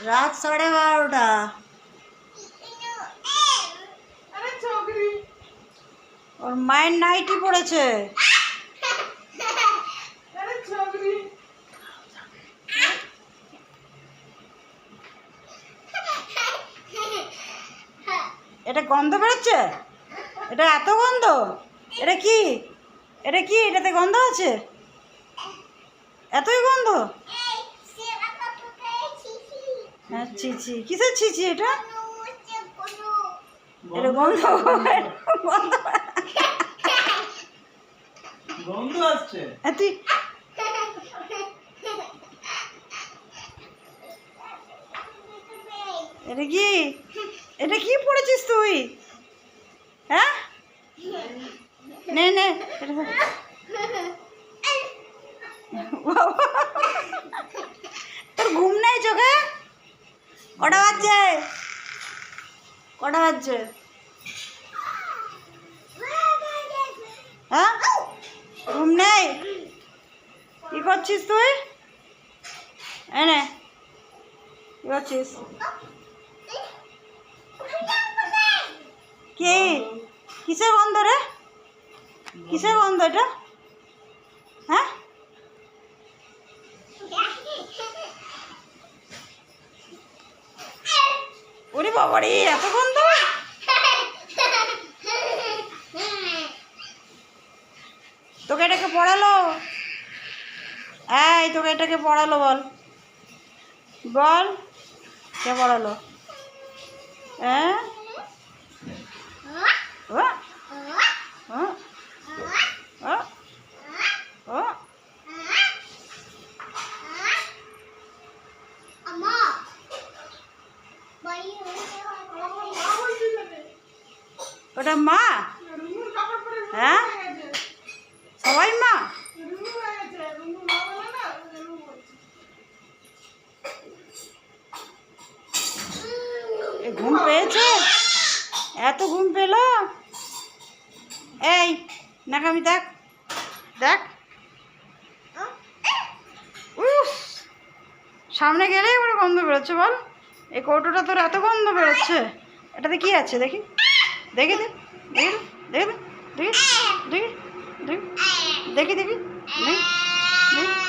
রাত 12:30। ওর মায়ের নাইটি পড়েছে। এটা গন্ধ বেরোচ্ছে? এটা এত গন্ধ? এটা কি? এটা কি? এটাতে গন্ধ আছে? এতই গন্ধ? হ্যাঁ, ছিছি। কিসের ছিছি এটা? এটা গন্ধ গন্ধ আসছে। তুই এটা কি? এটা কি পড়েছিস তুই? হ্যাঁ, নে নে তোর ঘুম নেই চোখে? কটা বাজছে? কটা বাজছে? হ্যাঁ, ঘুম নেই? কি করছিস তুই? এনে কি করছিস? কি? কিসের গন্ধ রে? কিসের গন্ধ এটা? হ্যাঁ, ওরে বাবারে, এত গন্ধ! তোকে এটাকে পড়ালো? এই, তোকে এটাকে পড়ালো? বল বল, কে পড়ালো? হ্যাঁ, ওটা মা? হ্যাঁ, সবাই মা? ঘুম পেয়েছে? এত ঘুম পেল? এই নাকামি দেখ, দেখ। সামনে গেলেই ওর গন্ধ বেরোচ্ছে। বল, এই কৌটোটা তোর এত গন্ধ বেরোচ্ছে, এটাতে কি আছে দেখি? দেখি দে, দেখি দেখি দেখি দেখি দেখি দেখি দেখি দেখি দেখি